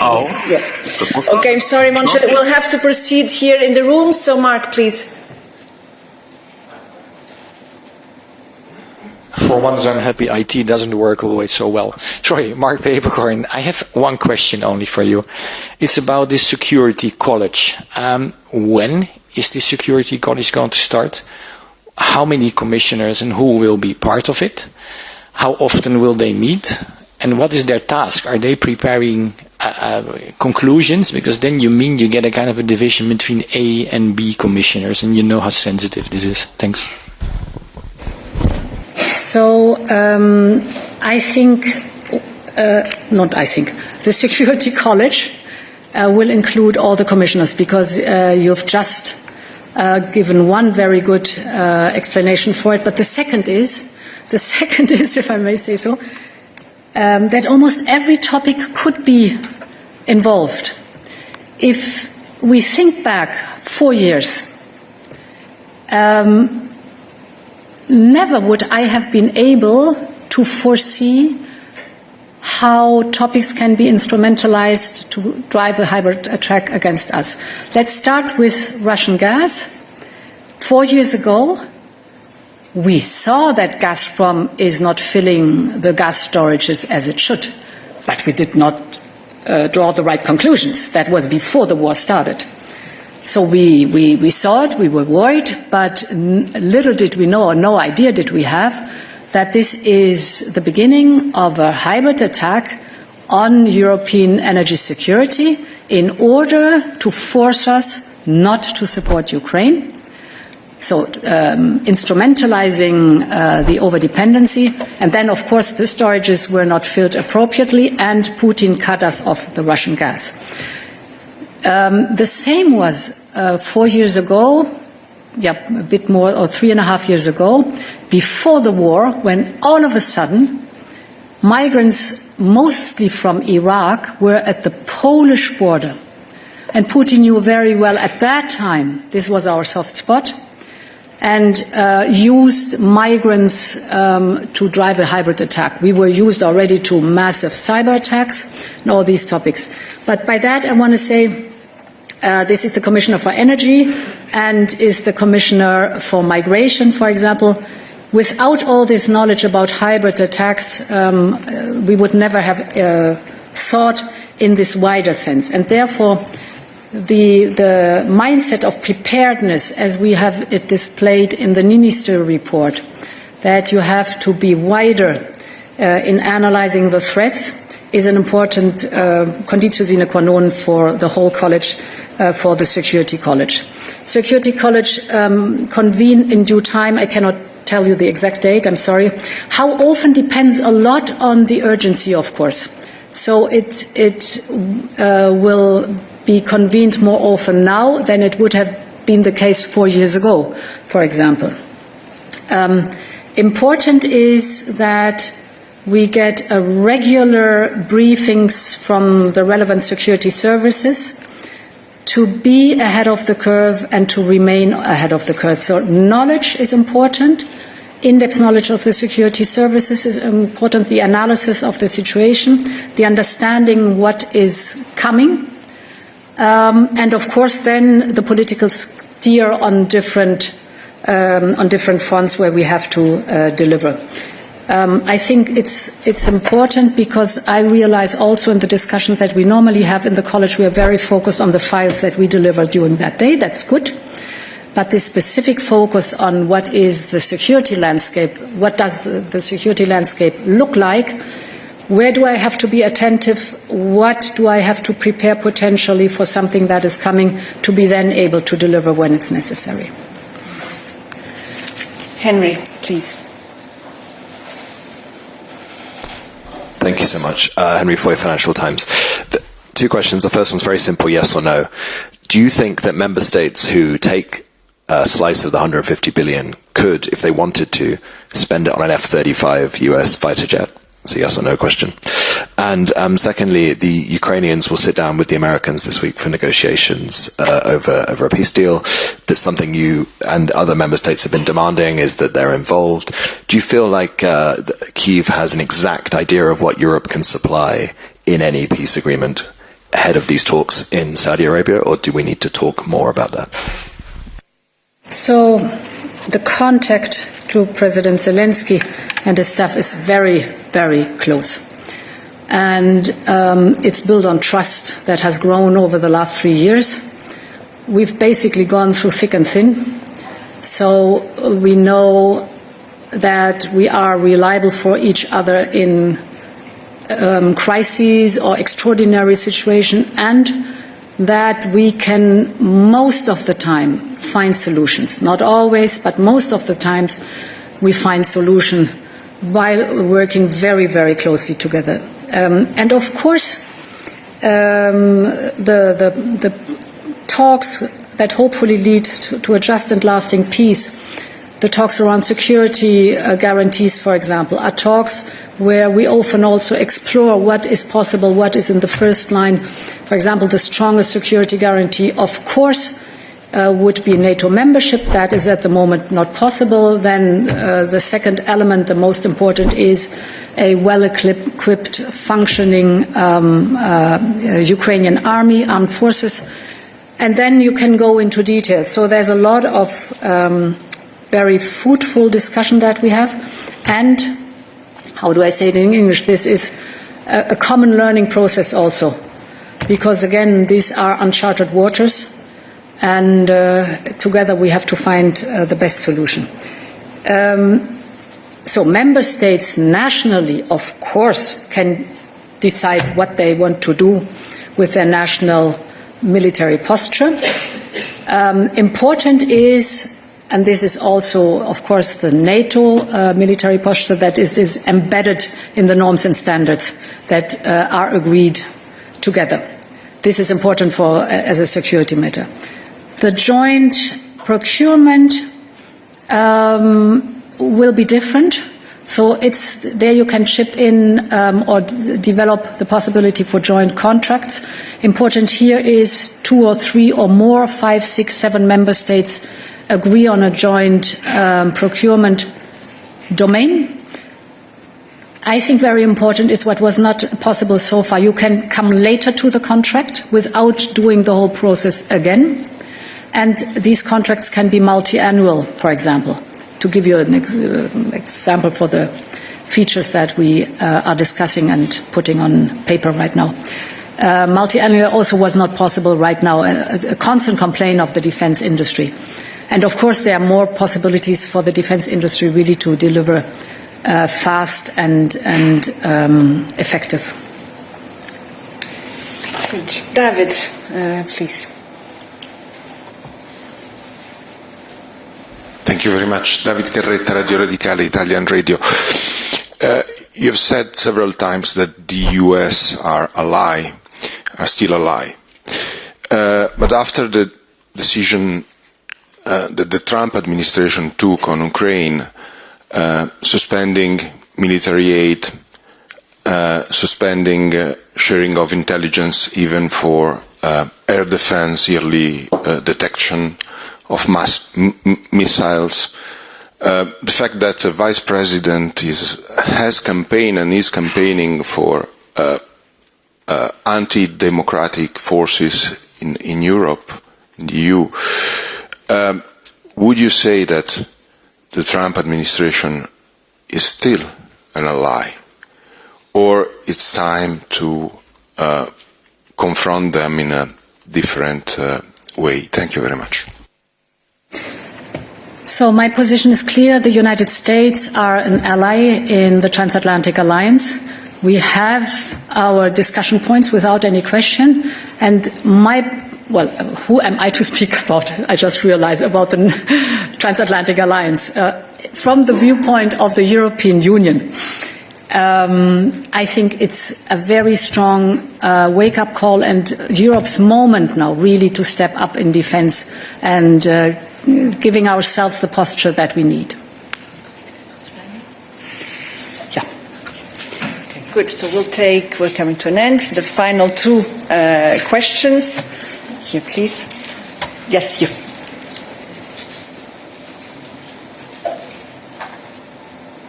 Oh. Yes. Okay, I'm sorry, Momchil. We'll have to proceed here in the room. So, Mark, please. for once I'm happy IT doesn't work always so well. Sorry, Mark Papercorn, I have one question only for you. It's about this security college. When is this security college going to start? How many commissioners and who will be part of it? How often will they meet? And what is their task? Are they preparing conclusions? Because then you get a kind of a division between A and B commissioners, and you know how sensitive this is. Thanks. So the Security College will include all the commissioners, because you've just given one very good explanation for it. But the second is, if I may say so, that almost every topic could be involved. If we think back 4 years, never would I have been able to foresee how topics can be instrumentalized to drive a hybrid attack against us. Let's start with Russian gas. 4 years ago, we saw that Gazprom is not filling the gas storages as it should, but we did not draw the right conclusions. That was before the war started. So we saw it, we were worried, but little did we know, or no idea did we have, that this is the beginning of a hybrid attack on European energy security in order to force us not to support Ukraine. So instrumentalizing the overdependency, and then of course the storages were not filled appropriately, and Putin cut us off the Russian gas. The same was 4 years ago, a bit more, or 3.5 years ago, before the war, when all of a sudden migrants, mostly from Iraq, were at the Polish border. And Putin knew very well at that time this was our soft spot, and used migrants to drive a hybrid attack. We were used already to massive cyber attacks and all these topics. But by that I want to say this is the Commissioner for Energy and is the Commissioner for Migration, for example. Without all this knowledge about hybrid attacks, we would never have thought in this wider sense. And therefore, the mindset of preparedness, as we have it displayed in the Niinistö report, that you have to be wider in analyzing the threats, is an important conditio sine qua non for the whole college, for the Security College. Security College convene in due time. I cannot tell you the exact date, I'm sorry. How often depends a lot on the urgency, of course. So it will be convened more often now than it would have been the case 4 years ago, for example. Important is that we get regular briefings from the relevant security services to be ahead of the curve and to remain ahead of the curve. So knowledge is important. In-depth knowledge of the security services is important. The analysis of the situation, the understanding what is coming, and of course then the political steer on different fronts where we have to deliver. I think it's important because I realize also in the discussions that we normally have in the college, we are very focused on the files that we deliver during that day. That's good. But this specific focus on what is the security landscape, what does the security landscape look like, where do I have to be attentive, what do I have to prepare potentially for something that is coming to be then able to deliver when it's necessary. Henry, please. Thank you so much. Henry Foy, Financial Times. Two questions. The first one's very simple, yes or no. Do you think that member states who take a slice of the 150 billion could, if they wanted to, spend it on an F-35 US fighter jet? It's a yes or no question. And secondly, the Ukrainians will sit down with the Americans this week for negotiations over a peace deal. That's something you and other member states have been demanding, is that they're involved. Do you feel like Kyiv has an exact idea of what Europe can supply in any peace agreement ahead of these talks in Saudi Arabia, or do we need to talk more about that? So the contact to President Zelensky and his staff is very, very close. And it's built on trust that has grown over the last 3 years. We've basically gone through thick and thin, so we know that we are reliable for each other in crises or extraordinary situations, and that we can most of the time find solutions. Not always, but most of the times we find solution while working very, very closely together. And of course, the talks that hopefully lead to a just and lasting peace, the talks around security guarantees, for example, are talks where we often also explore what is possible, what is in the first line. For example, the strongest security guarantee, of course, would be NATO membership. That is at the moment not possible. Then the second element, the most important, is a well-equipped, functioning Ukrainian army, armed forces. And then you can go into detail. So there's a lot of very fruitful discussion that we have. And how do I say it in English? This is a common learning process also. Because again, these are uncharted waters. And together we have to find the best solution. So member states nationally, of course, can decide what they want to do with their national military posture. Important is, and this is also, of course, the NATO military posture that is embedded in the norms and standards that are agreed together. This is important for as a security matter. The joint procurement will be different. So it's there you can chip in or develop the possibility for joint contracts. Important here is 2 or 3 or more, 5, 6, 7 member states agree on a joint procurement domain. I think very important is what was not possible so far. You can come later to the contract without doing the whole process again. And these contracts can be multi-annual, for example, to give you an example for the features that we are discussing and putting on paper right now. Multi-annual also was not possible right now, a constant complaint of the defense industry. And of course there are more possibilities for the defense industry really to deliver fast and effective. Good. David, please. Thank you very much. David Carretta, Radio Radicale, Italian radio. You've said several times that the US are still ally. But after the decision that the Trump administration took on Ukraine, suspending military aid, suspending sharing of intelligence even for air defense, yearly detection of mass missiles, the fact that the Vice President has campaigned and is campaigning for anti-democratic forces in Europe, in the EU, would you say that the Trump administration is still an ally, or it's time to confront them in a different way? Thank you very much. So my position is clear. The United States are an ally in the transatlantic alliance. We have our discussion points without any question. And who am I to speak about? I just realized about the transatlantic alliance. From the viewpoint of the European Union, I think it's a very strong wake-up call and Europe's moment now really to step up in defense and giving ourselves the posture that we need. Yeah. Okay, good. So we're coming to an end. The final 2 questions. Here, please. Yes, you.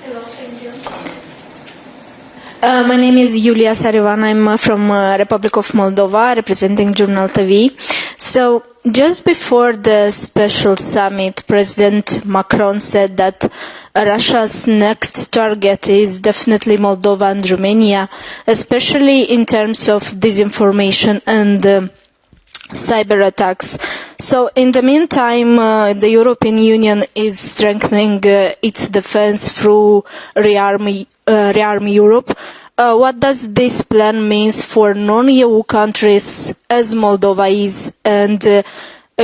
Hello, thank you. My name is Julia Sarivan. I'm from Republic of Moldova, representing Journal TV. So, just before the special summit, President Macron said that Russia's next target is definitely Moldova and Romania, especially in terms of disinformation and cyber attacks. So, in the meantime, the European Union is strengthening its defense through Rearming Europe. What does this plan mean for non-EU countries as Moldova is, and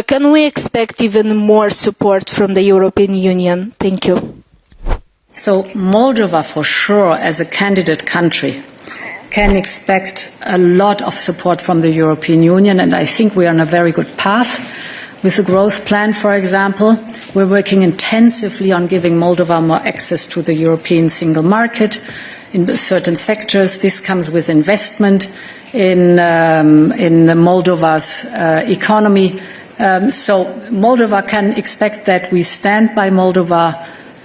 can we expect even more support from the European Union? Thank you. So Moldova, for sure, as a candidate country, can expect a lot of support from the European Union, and I think we are on a very good path. With the growth plan, for example, we're working intensively on giving Moldova more access to the European single market in certain sectors. This comes with investment in Moldova's economy. So Moldova can expect that we stand by Moldova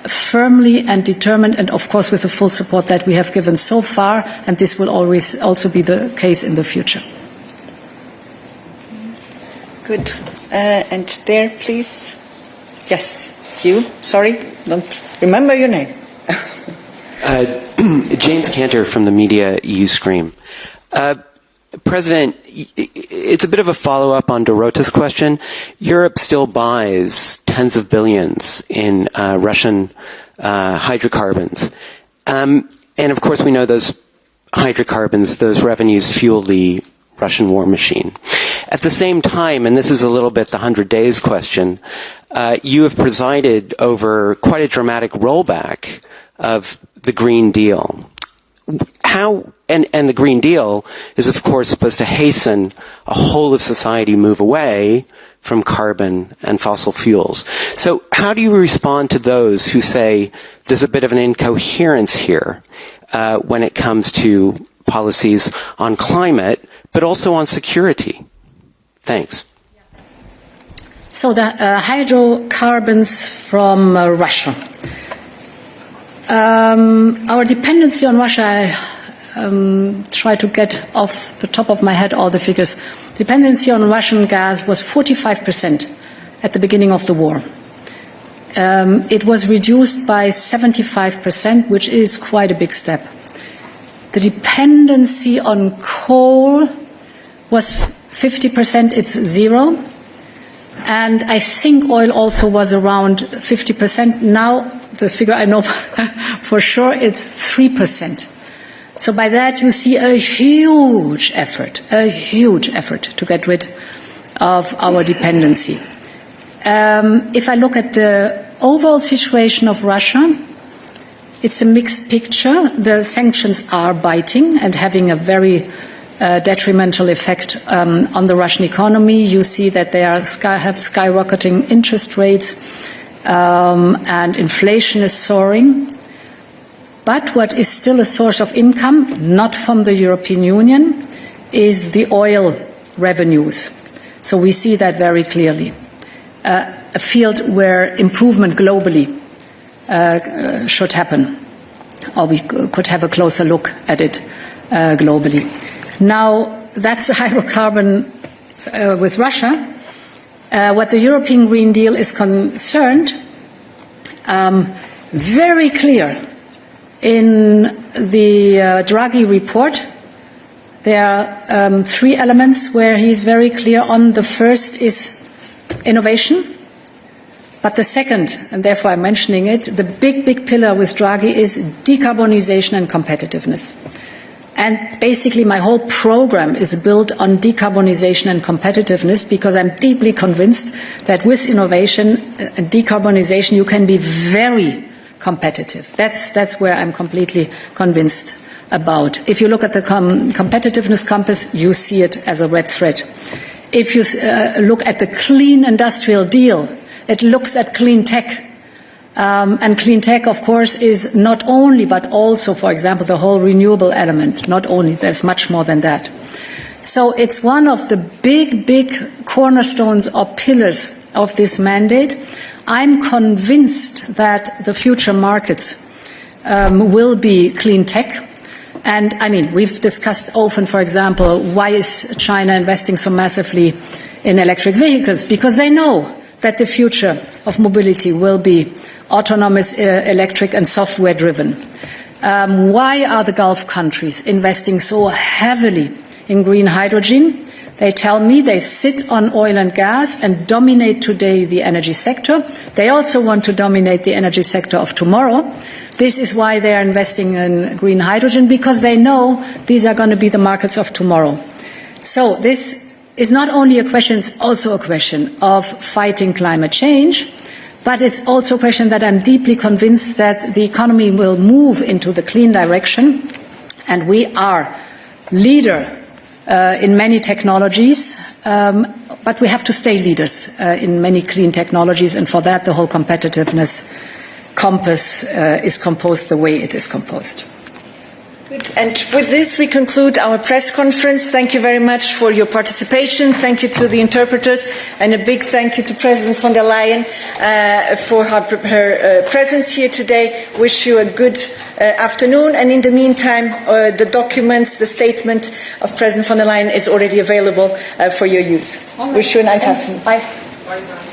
firmly and determined, and of course with the full support that we have given so far, and this will always also be the case in the future. Good. And there, please. Yes, you. Sorry, don't remember your name. James Cantor from the Media EU Scream. President, it's a bit of a follow-up on Dorota's question. Europe still buys tens of billions in Russian hydrocarbons. And of course we know those hydrocarbons, those revenues fuel the Russian war machine. At the same time, and this is a little bit the 100 days question, you have presided over quite a dramatic rollback of the Green Deal. How, and the Green Deal is of course supposed to hasten a whole of society move away from carbon and fossil fuels. So how do you respond to those who say there's a bit of an incoherence here when it comes to policies on climate, but also on security? Thanks. So the hydrocarbons from Russia. Our dependency on Russia, I try to get off the top of my head all the figures. Dependency on Russian gas was 45% at the beginning of the war. It was reduced by 75%, which is quite a big step. The dependency on coal was 50%, it's zero. And I think oil also was around 50%. Now, the figure I know for sure, it's 3%. So by that you see a huge effort to get rid of our dependency. If I look at the overall situation of Russia, it's a mixed picture. The sanctions are biting and having a very detrimental effect on the Russian economy. You see that they have skyrocketing interest rates, and inflation is soaring. But what is still a source of income, not from the European Union, is the oil revenues. So we see that very clearly. A field where improvement globally should happen, or we could have a closer look at it globally. Now, that's a hydrocarbon with Russia. What the European Green Deal is concerned, very clear in the Draghi report, there are 3 elements where he is very clear on. The first is innovation, but the second, and therefore I'm mentioning it, the big pillar with Draghi is decarbonization and competitiveness. And basically my whole program is built on decarbonization and competitiveness, because I'm deeply convinced that with innovation and decarbonization you can be very competitive. That's where I'm completely convinced about. If you look at the competitiveness compass, you see it as a red thread. If you look at the clean industrial deal, it looks at clean tech. And clean tech, of course, is not only, but also, for example, the whole renewable element. Not only, there's much more than that. So it's one of the big cornerstones or pillars of this mandate. I'm convinced that the future markets will be clean tech. And I mean, we've discussed often, for example, why is China investing so massively in electric vehicles, because they know that the future of mobility will be autonomous, electric and software driven. Why are the Gulf countries investing so heavily in green hydrogen? They tell me they sit on oil and gas and dominate today the energy sector. They also want to dominate the energy sector of tomorrow. This is why they are investing in green hydrogen, because they know these are going to be the markets of tomorrow. So this is not only a question, it's also a question of fighting climate change, but it's also a question that I'm deeply convinced that the economy will move into the clean direction, and we are leader in many technologies, but we have to stay leaders in many clean technologies, and for that the whole competitiveness compass is composed the way it is composed. Good. And with this we conclude our press conference. Thank you very much for your participation. Thank you to the interpreters, and a big thank you to President von der Leyen for her presence here today. Wish you a good afternoon, and in the meantime the documents, the statement of President von der Leyen is already available for your use. Wish you a nice afternoon. Bye.